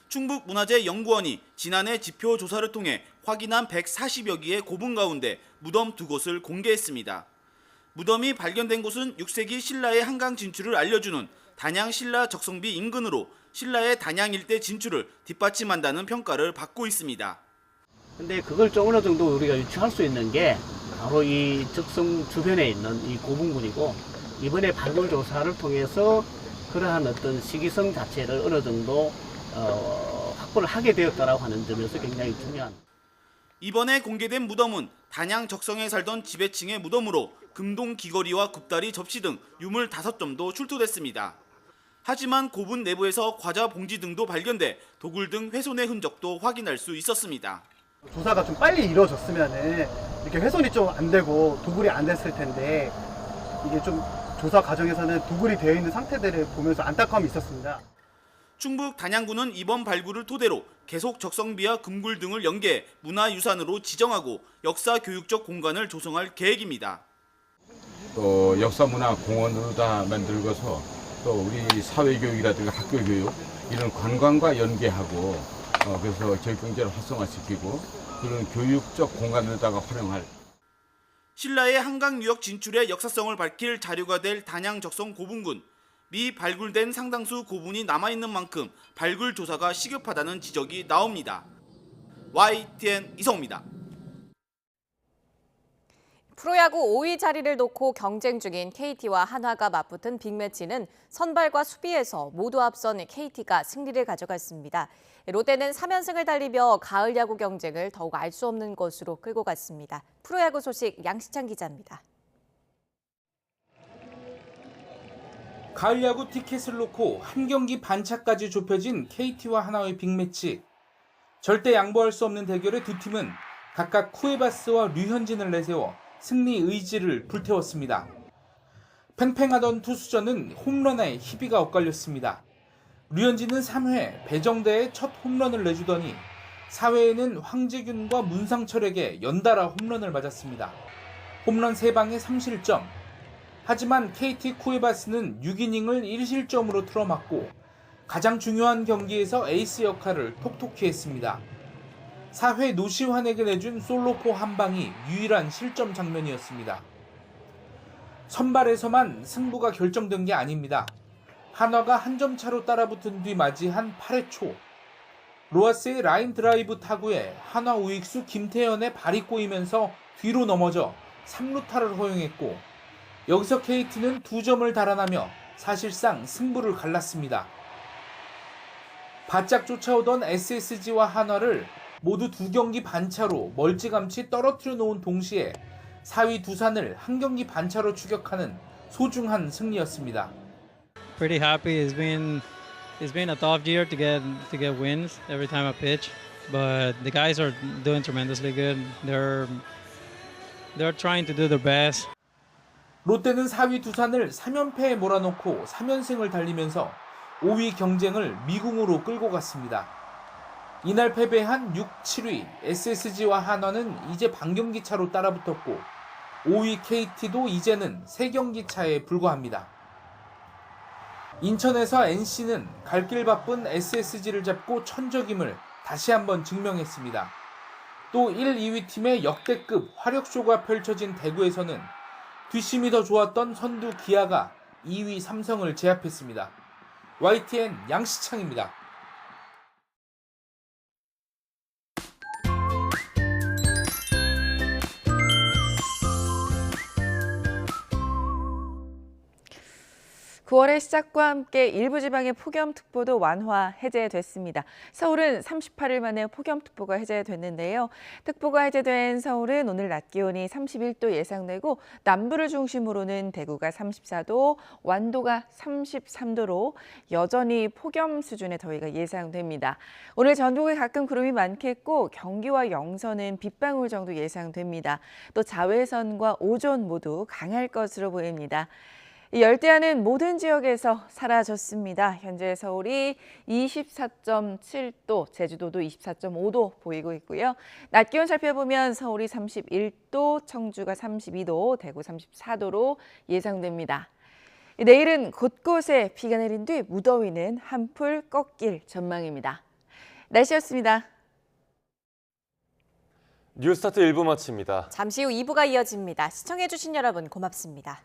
충북문화재연구원이 지난해 지표 조사를 통해 확인한 140여 개의 고분 가운데 무덤 2곳을 공개했습니다. 무덤이 발견된 곳은 6세기 신라의 한강 진출을 알려주는 단양 신라 적성비 인근으로 신라의 단양 일대 진출을 뒷받침한다는 평가를 받고 있습니다. 근데 그걸 좀 어느 정도 우리가 유추할 수 있는 게 바로 이 적성 주변에 있는 이 고분군이고, 이번에 발굴 조사를 통해서 그러한 어떤 시기성 자체를 어느 정도 확보를 하게 되었다라고 하는 점에서 굉장히 중요한. 이번에 공개된 무덤은 단양 적성에 살던 지배층의 무덤으로 금동 귀걸이와 굽다리 접시 등 유물 5점도 출토됐습니다. 하지만 고분 내부에서 과자 봉지 등도 발견돼 도굴 등 훼손의 흔적도 확인할 수 있었습니다. 조사가 좀 빨리 이루어졌으면은 이렇게 훼손이 좀 안 되고 도굴이 안 됐을 텐데, 이게 좀 조사 과정에서는 도굴이 되어 있는 상태들을 보면서 안타까움이 있었습니다. 충북 단양군은 이번 발굴을 토대로 계속 적성비와 금굴 등을 연계해 문화유산으로 지정하고 역사 교육적 공간을 조성할 계획입니다. 또 역사문화공원으로 다 만들고서 또 우리 사회교육이라든가 학교교육 이런 관광과 연계하고 그래서 지역경제를 활성화시키고 그런 교육적 공간으로다가 활용할. 신라의 한강 유역 진출의 역사성을 밝힐 자료가 될 단양 적성 고분군. 미 발굴된 상당수 고분이 남아있는 만큼 발굴 조사가 시급하다는 지적이 나옵니다. YTN 이성우입니다. 프로야구 5위 자리를 놓고 경쟁 중인 KT와 한화가 맞붙은 빅매치는 선발과 수비에서 모두 앞선 KT가 승리를 가져갔습니다. 롯데는 3연승을 달리며 가을 야구 경쟁을 더욱 알 수 없는 것으로 끌고 갔습니다. 프로야구 소식 양시창 기자입니다. 가을 야구 티켓을 놓고 한 경기 반차까지 좁혀진 KT와 한화의 빅매치. 절대 양보할 수 없는 대결의 두 팀은 각각 쿠에바스와 류현진을 내세워 승리 의지를 불태웠습니다. 팽팽하던 투수전은 홈런에 희비가 엇갈렸습니다. 류현진은 3회 배정대에 첫 홈런을 내주더니 4회에는 황재균과 문상철에게 연달아 홈런을 맞았습니다. 홈런 3방에 3실점. 하지만 KT 쿠에바스는 6이닝을 1실점으로 틀어막고 가장 중요한 경기에서 에이스 역할을 톡톡히 했습니다. 4회 노시환에게 내준 솔로포 한 방이 유일한 실점 장면이었습니다. 선발에서만 승부가 결정된 게 아닙니다. 한화가 한 점 차로 따라붙은 뒤 맞이한 8회 초. 로하스의 라인 드라이브 타구에 한화 우익수 김태현의 발이 꼬이면서 뒤로 넘어져 3루타를 허용했고, 여기서 KT는 2점을 달아나며 사실상 승부를 갈랐습니다. 바짝 쫓아오던 SSG와 한화를 모두 2경기 반차로 멀찌감치 떨어뜨려 놓은 동시에 4위 두산을 한 경기 반차로 추격하는 소중한 승리였습니다. Pretty happy. It's been a tough year to get wins every time I pitch, but the guys are doing tremendously good. They're trying to do their best. 롯데는 4위 두산을 3연패에 몰아넣고 3연승을 달리면서 5위 경쟁을 미궁으로 끌고 갔습니다. 이날 패배한 6, 7위 SSG와 한화는 이제 반경기 차로 따라붙었고 5위 KT도 이제는 3경기 차에 불과합니다. 인천에서 NC는 갈 길 바쁜 SSG를 잡고 천적임을 다시 한번 증명했습니다. 또 1, 2위 팀의 역대급 화력쇼가 펼쳐진 대구에서는 뒷심이 더 좋았던 선두 기아가 2위 삼성을 제압했습니다. YTN 양시창입니다. 9월의 시작과 함께 일부 지방의 폭염특보도 해제됐습니다. 서울은 38일 만에 폭염특보가 해제됐는데요. 특보가 해제된 서울은 오늘 낮 기온이 31도 예상되고 남부를 중심으로는 대구가 34도, 완도가 33도로 여전히 폭염 수준의 더위가 예상됩니다. 오늘 전국에 가끔 구름이 많겠고 경기와 영서는 빗방울 정도 예상됩니다. 또 자외선과 오존 모두 강할 것으로 보입니다. 이 열대야는 모든 지역에서 사라졌습니다. 현재 서울이 24.7도, 제주도도 24.5도 보이고 있고요. 낮 기온 살펴보면 서울이 31도, 청주가 32도, 대구 34도로 예상됩니다. 내일은 곳곳에 비가 내린 뒤 무더위는 한풀 꺾일 전망입니다. 날씨였습니다. 뉴스타트 1부 마칩니다. 잠시 후 2부가 이어집니다. 시청해주신 여러분 고맙습니다.